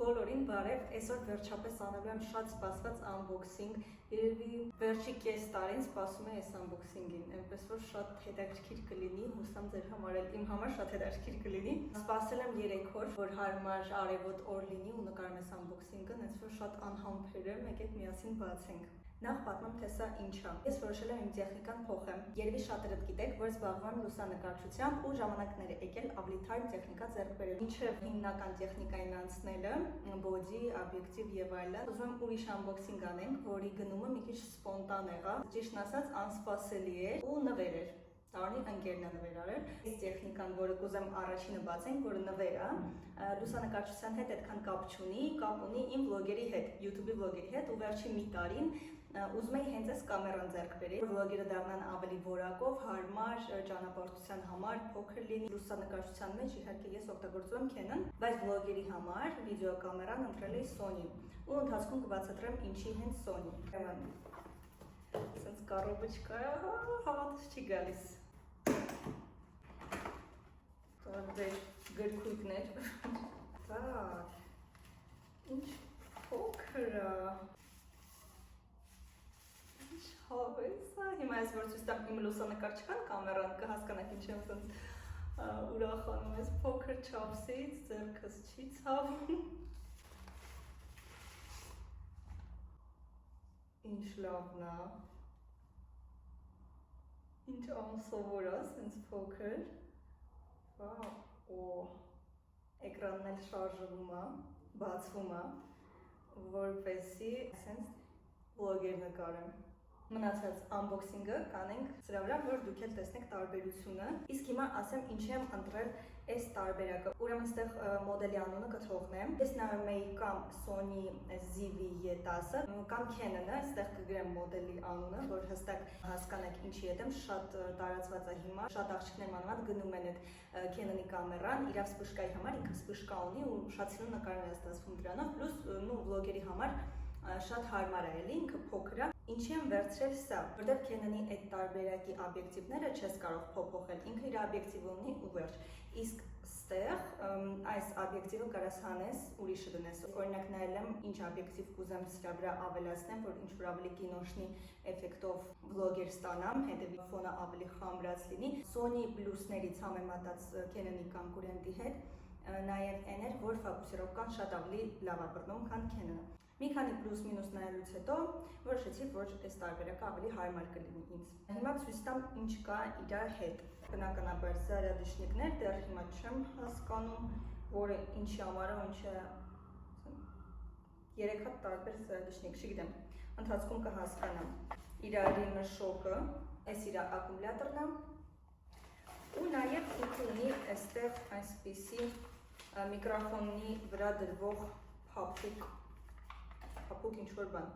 Բոլորին բարև, այսօր վերջապես անելու եմ շատ սպասված unboxing, երևի վերջի կես տարին սպասում եմ այս unboxing-ին, այնպես որ շատ հետաքրքիր կլինի, հուսամ ձեր համար էլ իմ համար շատ հետաքրքիր կլինի։ Սպասել եմ 3 օր, որ հարմար արևոտ օր լինի ու նկարեմ այս unboxing-ը, այնպես որ շատ անհամբեր եմ, եկեք միասին բացենք։ Նախ պատմեմ, թե սա ինչ է։ Ես որոշել եմ իմ տեխնիկան փոխեմ։ Երևի շատերդ գիտեք, որ զբաղվում եմ լուսանկարչությամբ ու ժամանակներ է եկել ավելի թարմ տեխնիկա ձեռք բերել։ Ինչև հիմնական տեխնիկային անցնելը, բոդի, օբյեկտիվ եւ այլն։ Ուզում եմ ուրիշ unboxing անենք, որի գնումը մի քիչ սպոնտան եղավ, ճիշտն ասած անսպասելի է ու նվեր էր։ Տարնի ընկերն է նվեր արել։ Այս տեխնիկան, որը կուզեմ առաջինը բացենք, որը նվեր է, լուսանկարչության հետ այդքան կապ չունի, կապ ունի իմ վլոգերի հետ, YouTube-ի վլոգերի հետ ու վերջի մի տարին ուզում էի հենց այս կամերան ձեռք բերել, որ վլոգերը դառնան ավելի որակով, հարմար, ճանապարհորդության համար, փոքր լինի, լուսանկարչության մեջ իհարկե ես օգտագործում եմ Canon, բայց վլոգերի համար վիդեոկամերան ընտրել էի Sony ու ընթացքում կբացատրեմ ինչի հենց Sony։ Սենց կառոբոչկա հավատս չի գալիս։ Դեր գրքույկներ։ Так, ինչ փոքր է։ Ինչ հավես է։ Հիմա ես որ ցույց տամ իմ լուսանկարչական կամերան կհասկանաք ինչ եմ սենց ուրախանում ես փոքր չափսից, ձեռքս չի ցավում։ Ինչ լավն է։ Ինչ անսովոր է, սենց փոքր։ Վաու, էկրանն էլ շարժվում է, բացվում է, որպեսզի սենց վլոգեր նկարեմ։ Մնացած unboxing-ը կանենք սրա վրա, որ դուք էլ տեսնեք տարբերությունը։ Իսկ հիմա ասեմ ինչի եմ ընտրել այս տարբերակը։ Ուրեմն այստեղ մոդելի անունը կթողնեմ։ Ես նայում էի կամ Sony ZV-E10-ը, կամ Canon-ը, այստեղ կգրեմ մոդելի անունը, որ հստակ հասկանաք ինչի հետ եմ, շատ տարածված է հիմա։ Շատ աղջիկներ մանավանդ գնում են այդ Canon-ի կամերան, իրավ սպուշկայի համար, ինքը սպուշկա ունի ու շատ սիրուն նկարներ է ստացվում դրանով, պլյուս վլոգերի համար շատ հարմար է էլի, ինքը փոքր է։ Ինչի եմ վերցրել սա, որտեղ Canon-ի այդ տարբերակի օբյեկտիվները չես կարող փոփոխել, ինքը իր օբյեկտիվը ունի ու վերջ։ Իսկ ստեղ այս օբյեկտիվը կարաս հանես, ուրիշը դնես։ Օրինակ նայել եմ ինչ օբյեկտիվ կուզեմ սրա վրա ավելացնեմ, որ ինչ-որ ավելի կինոշնի էֆեկտով վլոգեր ստանամ, հետևի ֆոնը ավելի խամրած լինի։ Sony Plus-ներից համեմատած Canon-ի կոնկուրենտի հետ նաև այն էր, որ ֆոկուսировկան շատ ավելի լավ է բռնում, քան Canon-ը։ Մի քանի պլյուս-մինուս նայելուց հետո որոշեցի, որ այս տարբերակը ավելի հարմար կլինի ինձ։ Հիմա ցույց տամ ինչ կա իր հետ։ Բնականաբար զարադիշնիկներ, դեռ հիմա չեմ հասկանում, որը ինչի համար է, ինչը 3 հատ տարբեր զարադիշնիկ, չգիտեմ, ընթացքում կհասկանամ։ Իր ռիմը շոկը, այս իր ակումուլյատորն է, ու նաև ինքը ունի այստեղ այսպիսի միկրոֆոնի վրա դրվող փափուկ ինչ-որ բան։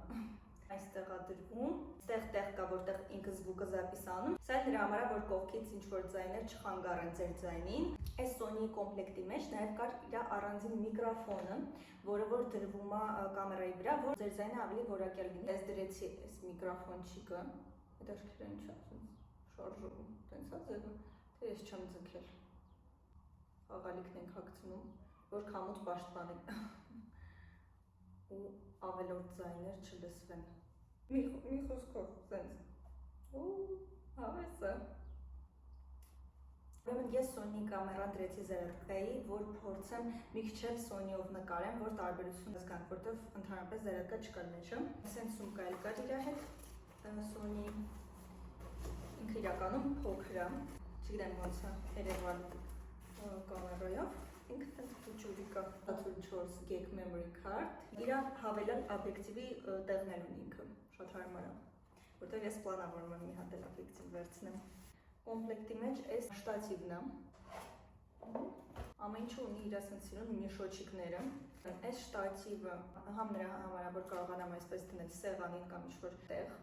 Այստեղ է դրվում, այստեղ տեղ կա, որտեղ ինքը զվուկը զապիս անում։ Սա էլ նրա համար է, որ կողքից ինչ-որ ձայներ չխանգարեն ձեր ձայնին։ Այս Sony կոմպլեկտի մեջ նաև կար իր առանձին միկրոֆոնը, որը որ դրվում է կամերայի վրա, որ ձեր ձայնը ավելի որակյալ լինի։ Ես դրեցի այս միկրոֆոնչիկը, հետաքրքիր է ինչ է, շարժվում, տենց է ձևը, թե ես չեմ ձգել։ Աղալիքն ենք հագցնում, որ քամուց պաշտպանենք ու ավելորդ ձայներ չլսվեն։ Մի խոսքով սենց։ Հավես է։ Ուրեմն ես Sony կամերան դրեցի զարդկայի, որ փորձեմ մի քիչ էլ Sony-ով նկարեմ, որ տարբերություն զգանք, որտեվ ընդհանրապես զարդկա չկար մեջը։ Սենց սումկա էլ կար իր հետ, Sony ինքը իրականում փոքր է, չգիտեմ ոնց է երևալ կամերայով, ինքը տենց փուչուրիկ է, 64 gig memory card, իր հավելյալ օբյեկտիվի տեղներ ունի ինքը, շատ հարմար է, որտեղ ես պլանավորում եմ մի հատ էլ օբյեկտիվ վերցնեմ։ Կոմպլեկտի մեջ այս շտատիվն է, ամեն ինչը ունի իր ասենց սիրուն միշոչիկները, այս շտատիվը համ նրա համար է, որ կարողանամ այսպես դնել սեղանին կամ ինչ-որ տեղ,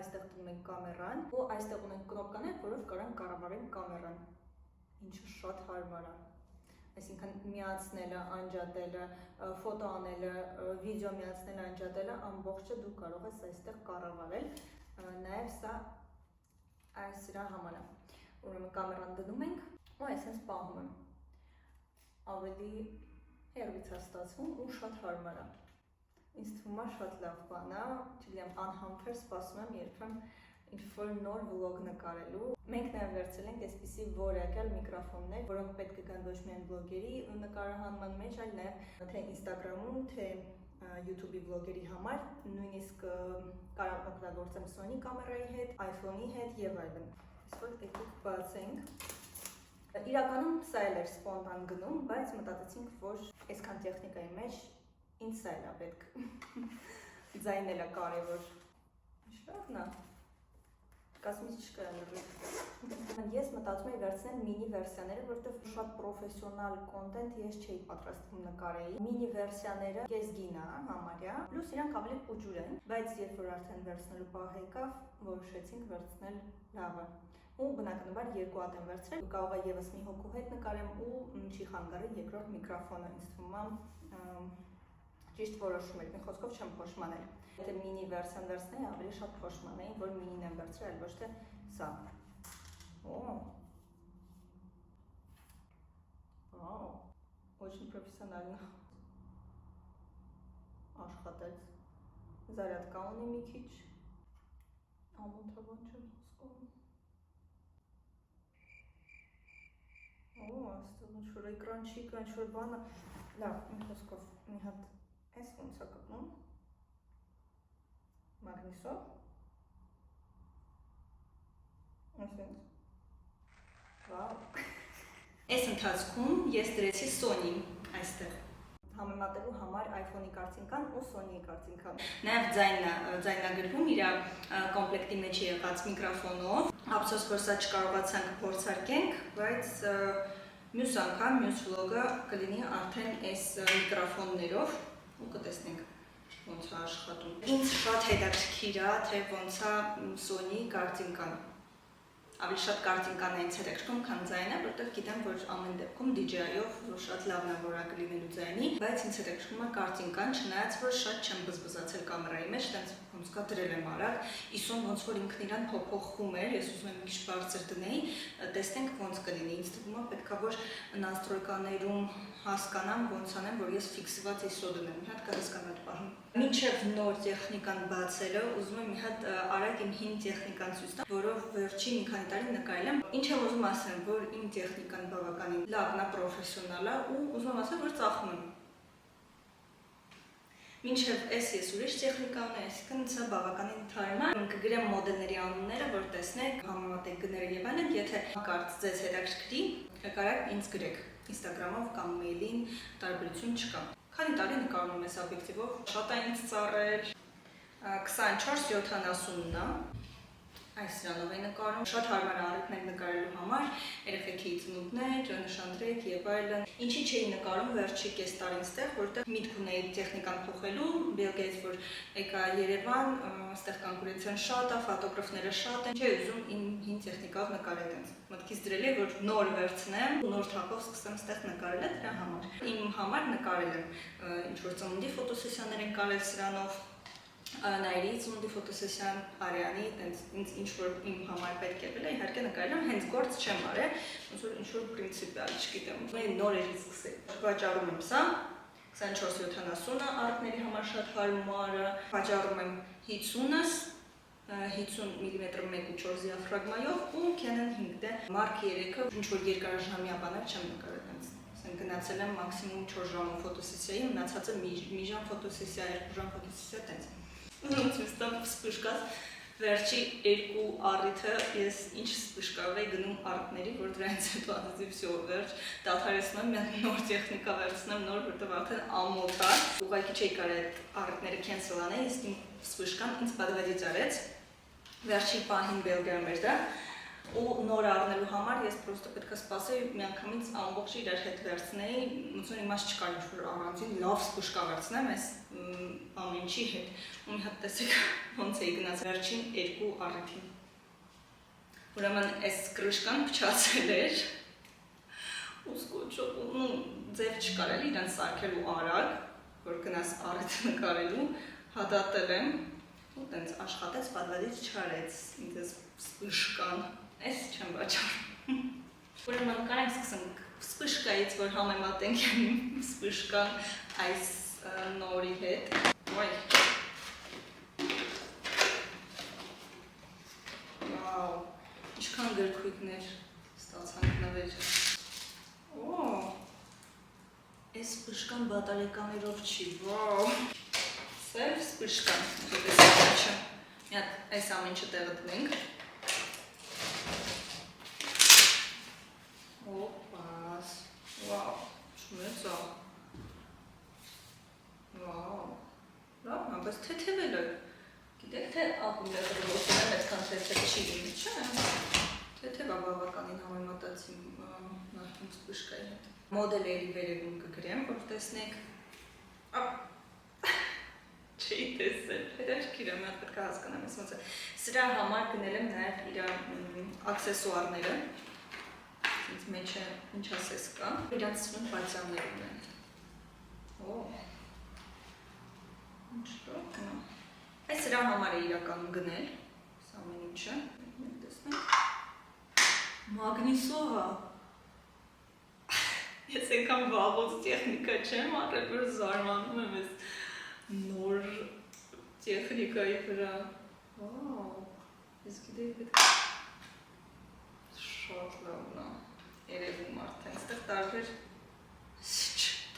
այստեղ դնում ենք կամերան ու այստեղ ունենք կնոպկաներ, որով կարող կառավարենք կամերան, ինչը շատ հարմար է։ Այսինքն միացնելը, անջատելը, ֆոտո անելը, վիդեո միացնելը, անջատելը, ամբողջը դու կարող ես այստեղ կառավարել, նաև սա այս սրա համար է։ Ուրեմն կամերան դնում ենք ու այսպես պահում եմ։ Ավելի հեռվից է ստացվում ու շատ հարմար է։ Ինձ թվում է շատ լավ բան է, չգիտեմ, անհամբեր սպասում եմ երբեմն ինչ-որ նոր վլոգ նկարելու։ Մենք նաև վերցրել ենք այսպիսի որակյալ միկրոֆոններ, որոնք պետք է գան ոչ միայն բլոգերի նկարահանման մեջ, այլ նաև թե Instagram-ում, թե YouTube-ի վլոգերի համար, նույնիսկ կարող օգտագործեմ Sony կամերայի հետ, iPhone-ի հետ եւ այլն։ Այսօր եկեք բացենք։ Իրականում սա էլ էր սպոնտան գնում, բայց մտածեցինք, որ այսքան տեխնիկայի մեջ ինձ սա էլ է պետք։ Ձայնն էլ է կարևոր։ Ինչ լավն է։ Կասմից չկա լրիվ։ Ես մտածում եի վերցնել մինի վերսիաները, որովհետև շատ պրոֆեսիոնալ կոնտենտ ես չէի պատրաստվում նկարեի։ Մինի վերսիաները կեսգին է համարյա, պլյուս իրանք ավելի ուժուր են, բայց երբ որ արդեն վերցնելու պահ եկավ, որոշեցինք վերցնել լավը։ Ու բնականաբար երկու հատ եմ վերցրել, կարող է եւս մի հոգու հետ նկարեմ ու չի խանգարել երկրորդ միկրոֆոնը, ինձ թվում է ճիշտ որոշում էր, մի խոսքով չեմ փոշմանել։ Եթե մինի վերսիան վերցնեի, ավելի շատ փոշմանեի, որ մինին եմ վերցրել, ոչ թե սա։ Վաու, очень профессионально աշխատեց։ Զարյատկա ունի մի քիչ։ Ամոթավան չեմ խոսքում։ Աստղ, ինչ-որ էկրան չի կա, ինչ-որ բանը։ Լավ, մի խոսքով, մի հատ այս ոնց է կպնում։ Մագնիսով։ Այսինքն։ Վաու։ Այս ընթացքում ես դրեցի Sony այստեղ։ Համեմատելու համար iPhone-ի կարծինքան ու Sony-ի կարծինքան։ Նաև ձայնագրվում իր կոմպլեկտի մեջ եղած միկրոֆոնով։ Ափսոս, որ սա չկարողացանք փորձարկենք, բայց մյուս անգամ մյուս վլոգը կլինի արդեն այս միկրոֆոններով ու կտեսնենք ոնց է աշխատում։ Ինձ շատ հետաքրքիր է, թե ոնց է Sony-ի կարծինքան։ Ավելի շատ կարծինքան է ինձ հետաքրքրում, քան ձայնը, որովհետև գիտեմ, որ ամեն դեպքում DJI-ով շատ լավն է որակ լինելու ձայնի, բայց ինձ հետաքրքրում է կարծինքան, չնայած որ շատ չեմ բզբզացել կամերայի մեջ, տենց ոնց կա դրել եմ արագ, իսուն ոնց որ ինքն իրան փոփոխվում էր, ես ուզում եմ մի քիչ բարձր դնեի, տեսնենք ոնց կլինի։ Ինձ թվում է պետքա որ նաստրոյկաներում հասկանամ ոնց անեմ, որ ես ֆիքսված ISO դնեմ, մի հատ կհասկանամ այդ պահին։ Մինչև նոր տեխնիկան բացելը ուզում եմ մի հատ արագ իմ հին տեխնիկան ցույց տամ, որով վերջին մի քանի տարի նկարել եմ։ Ինչ եմ ուզում ասեմ, որ իմ տեխնիկան բավականին լավն է, պրոֆեսիոնալ է ու ուզում եմ ասել, որ ծախում եմ։ Մինչև այս ես ուրիշ տեխնիկա ունեմ, այսինքն սա բավականին թարմ է։ Կգրեմ մոդելների անունները, որ տեսնեք, համեմատեք գները եւ այլն, եթե կարծ ձեզ հետաքրքրի, կարող ինձ գրեք Instagram-ով կամ mail-ին, տարբերություն չկա։ Քանի տարի նկարում եմ այս օբյեկտիվով, շատ է ինձ ծառել, 24-70-ն է, այս սրանով է նկարում, շատ հարմար առիթներ նկարելու համար, երեխեքի ծնունդներ, նշանտրեք եւ այլն։ Ինչի չէի նկարում վերջի կես տարին ստեղ, որտեղ միտք ունեի տեխնիկան փոխելու, Bill-Gates որ եկա Երևան, այստեղ կոնկուրենցիան շատ է, ֆոտոգրաֆները շատ են, չէի ուզում իմ հին տեխնիկով նկարել այնց։ Մտքից դրել եմ, որ նոր վերցնեմ, նոր թափով սկսեմ այստեղ նկարել դրա համար։ Իմ համար նկարել եմ ինչ որ ծնունդի ֆոտոսեսիաներ են կարել սրանով, Նայրի ծնունդի ֆոտոսեսիան, Արյանի, ինձ ինչ-որ իմ համար պետք է բել է, իհարկե նկարել եմ, հենց գործ չեմ արել, ոնց որ ինչ-որ պրինցիպիալ, չգիտեմ, նոր էրից սկսել։ Վաճառում եմ սա, 24-70-ը առիթների համար շատ հարմար է, վաճառում եմ 50-ս, 50 մմ 1.4 դիաֆրագմայով ու Canon 5D Mark 3-ը, ինչ-որ երկարաժամյա բաներ չեմ նկարել հենց։ Գնացել եմ մաքսիմում 4 ժամով ֆոտոսեսիայի, մնացածը մի ժամ ֆոտոսեսիա, 2 ժամ ֆոտոսեսիա տենց։ Ոնց ստամ սպուշկած վերջի երկու առիթը ես ինչ սպուշկավ էի գնում առիթների, որ դրանից հետո ասացի վсё, վերջ, դադարեցնում եմ, մի նոր տեխնիկա վերցնեմ, նոր, որտեղ արդեն ամոթ է։ Ուղղակի չէի կարող այդ առիթները cancel անել, իսկ իմ սպուշկան ինձ պատվադից արեց։ Վերջի պահին Belgium էր դա։ Ու նոր առնելու համար ես պրոստը պետք է սպասեի միանգամից ամբողջ իրար հետ վերցնեի, ոնց որ իմաստ չկար ինչ-որ առանձին լավ սպուշկա վերցնեմ այս ամեն ինչի հետ։ Ու մի հատ տեսեք ոնց էի գնացել վերջին երկու առիթին։ Ուրեմն այս կրышկան փչացել էր։ Ու սկոչով ու ձև չկար էլի իրան սարքելու արագ, որ գնաս առիթ նկարելու, հադատել եմ ու տենց աշխատեց, պատվադից չարեց ինձ այս սպուշկան։ Այս չեմ վաճառում։ Ուրեմն կարանք սկսենք Վսպշկայից, որ համեմատենք վսպշկան այս նորի հետ։ Ոյ։ Վաու, ինչքան գրքույկներ ստացանք նվեր։ Այս վսպշկան բատարեկաներով չի, վաու։ Սա է վսպշկան, մի հատ այս ամեն ինչը տեղը դնենք։ Օպաս, վաու, շմեծ է։ Վաու, լավ, բայց թեթևել է։ Գիտեք, թե ակումուլյատորը ոսում է այդքան թեթև չի լինի, չէ՞։ Թեթև է բավականին համեմատած իմ նախկին վսպշկայի հետ։ Մոդելերի վերևում կգրեմ, որ տեսնեք։ Չի տեսել, հետաքրքիր է, մի հատ պետք է հասկանամ, ես ոնց է։ Սրա համար գնել եմ նաև իր աքսեսուարները։ Ինձ մեջը ինչ ասես կա։ Իրանց սրուն պատյաններում են։ Ինչ լավ։ Այս սրա համար է իրականում գնել, այս ամեն ինչը։ Տեսնենք։ Մագնիսով է։ Ես այնքան վաղոց տեխնիկա չեմ արել, որ զարմանում եմ ես նոր տեխնիկայի վրա։ Վաու, ես գիտեի պետք է շատ լավն է, երևում արդեն, այստեղ տարբեր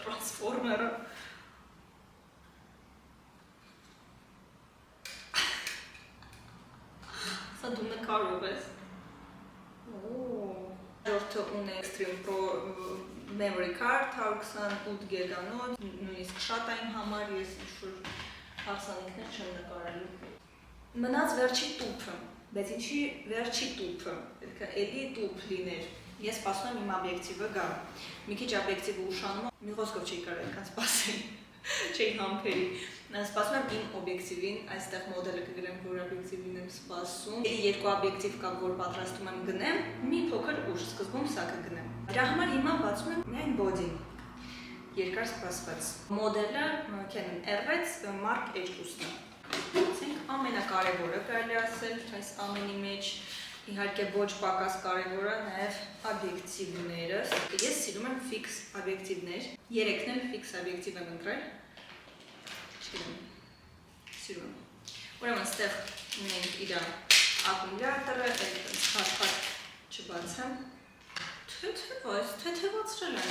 տրանսֆորմերը։ Սա դու նկարով ես։ Ժորդը ունի Extreme Pro Memory Card, 128 գեգանոց, նույնիսկ շատ այն համար ես ինչ-որ հարսանիքներ չեմ նկարելու։ Մնաց վերջի տուփը, բայց ինչի վերջի տուփը, պետք է էլի տուփ լիներ։ Ես սպասում եմ իմ օբյեկտիվը գա։ Մի քիչ օբյեկտիվը ուշանում եմ, մի խոսքով չի կարող այդքան սպասել, չի համբերի։ Սպասում եմ իմ օբյեկտիվին, այստեղ մոդելը կգրեմ, որ օբյեկտիվին եմ սպասում։ Էլի երկու օբյեկտիվ կա, որ պատրաստում եմ գնեմ, մի փոքր ուշ, սկզբում սա կգնեմ։ Դրա համար հիմա բացում եմ միայն body, երկար սպասված։ Մոդելը Canon R6 Mark H+-ն է։ Ասենք ամենակարևորը կարելի ասել այս ամենի մեջ, իհարկե ոչ պակաս կարևոր է նաև օբյեկտիվները։ Ես սիրում եմ ֆիքս օբյեկտիվներ, երեքն էլ ֆիքս օբյեկտիվ եմ ընտրել։ Սիրում եմ։ Ուրեմն ստեղ ունենք իր ակումուլյատորը, այդպես խաթ չբացեմ։ Թեթևացրել եմ,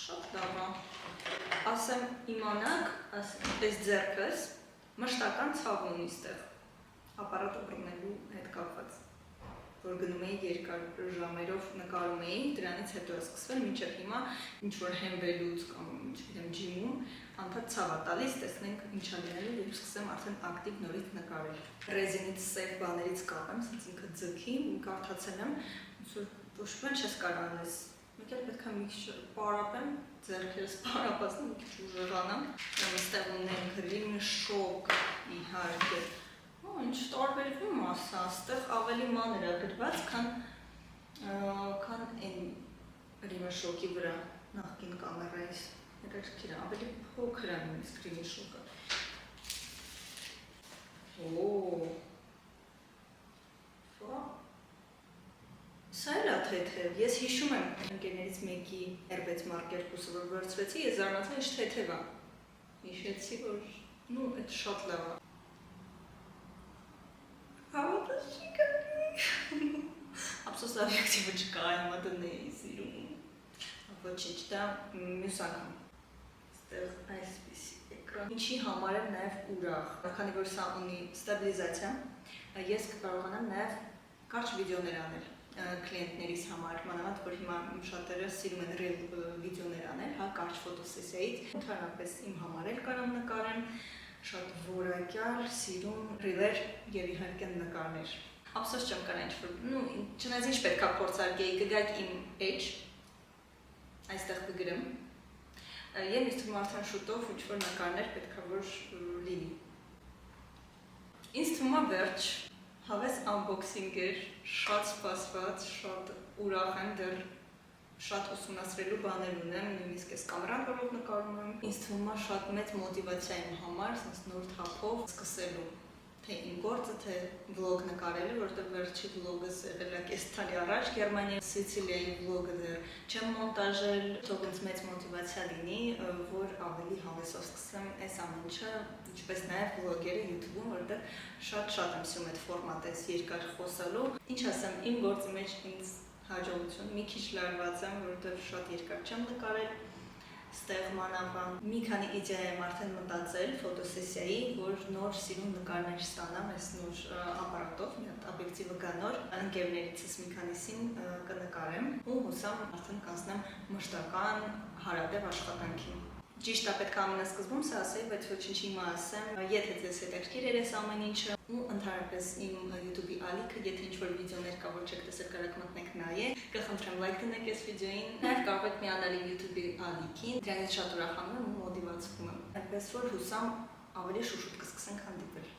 շատ լավ է։ Ասեմ իմանաք, այս ձեռքս մշտական ցավ ունի ստեղ, ապարատը բռնելու հետ կապված, որ գնում էի երկար ժամերով նկարում էի, դրանից հետո է սկսվել, մինչև հիմա ինչ-որ հեմվելուց կամ չգիտեմ ջիմում, անդադ ցավ է տալիս, տեսնենք ինչ է լինելու և սկսեմ արդեն ակտիվ նորից նկարել։ Ռեզինից սեյֆ բաներից կապեմ, սենց ինքը ձգի, կարդացել եմ, ոչ բան չես կարող անես, մեկ էլ պետք է մի քիչ պարապեմ, ձեռքերս պարապացնեմ, մի քիչ ուժեղանամ, այստեղ ունենք ռիմ շոկ իհարկե, ինչ տարբերվում ասա, այստեղ ավելի մանր է գրված, քան այն ռիմ շոկի վրա նախկին կամերայից, հետաքրքիր է, ավելի փոքր է նույնիսկ ռիմ շոկը։ Սա էլ է թեթև, ես հիշում եմ ընկերներից մեկի R6 Mark II-ը, որ վերցրեցի, ես զարմացա ինչ թեթև է։ Հիշեցի, որ այդ շատ լավ է։ Հավատաս չի կարելի։ Ափսոս օբյեկտիվը չկա, հիմա դնեի սիրում։ Ոչինչ, դա մյուս անգամ։ Այստեղ այսպիսի էկրան։ Ինչի համար եմ նաև ուրախ, քանի որ սա ունի ստաբիլիզացիա, ես կկարողանամ նաև կարճ վիդեոներ անել կլիենտներիս համար, մանավանդ որ հիմա շատերը սիրում են ռիլ վիդեոներ անել, հա, կարճ ֆոտոսեսիայից, ընդհանրապես իմ համար էլ կարող նկարեմ, շատ որակյալ, սիրում ռիլեր և իհարկե նկարներ։ Ափսոս չեմ կարա ինչ-որ, չնայած ինչ պետք է փորձարկեի, կգայք իմ էջ, այստեղ կգրեմ, և ինձ թվում արդեն շուտով ինչ-որ նկարներ պետք է որ լինի։ Ինձ թվում է վերջ, հավես unboxing էր, շատ սպասված, շատ ուրախ եմ, դեռ շատ ուսումնասիրելու բաներ ունեմ, նույնիսկ ես կամերան որով նկարում եմ։ Ինձ թվում է շատ մեծ մոտիվացիա իմ համար, նոր թափով սկսելու։ թե իմ գործը, թե վլոգ նկարելը, որտեղ վերջի վլոգս եղել է կես տարի առաջ Գերմանիա, Սիցիլիայի վլոգը չեմ մոնտաժել, թող ինձ մեծ մոտիվացիա լինի, որ ավելի հավեսով սկսեմ այս ամեն ինչը, ինչպես նաև վլոգերը YouTube-ում, որտեղ շատ եմ սիրում այդ ֆորմատը, այս երկար խոսալու։ Ինչ ասեմ, իմ գործի մեջ ինձ հաջողություն, մի քիչ լարված եմ, որովհետև շատ երկար չեմ նկարել, ստեղ մանավանդ մի քանի իդեա եմ արդեն մտածել ֆոտոսեսիայի, որ նոր սիրուն նկարներ ստանամ այս նոր ապարատով, մի հատ օբյեկտիվը կա նոր, ընկերներիցս մի քանիսին կնկարեմ ու հուսամ արդեն կանցնեմ մշտական հարատև աշխատանքին։ Ճիշտ է, պետք է ամենասկզբում սա ասեի, բայց ոչինչ հիմա ասեմ, եթե ձեզ հետաքրքիր էր այս ամեն ինչը ու ընդհանրապես իմ YouTube-ի ալիքը, եթե ինչ-որ վիդեոներ կա, որ չեք տեսել, կարող մտնեք նայեք, կխնդրեմ լայք դնեք այս վիդեոին, նաև կարող եք միանալ իմ YouTube-ի ալիքին, դրանից շատ ուրախանում եմ ու մոտիվացվում եմ, այնպես որ հուսամ ավելի շուշուտ կսկսենք հանդիպել։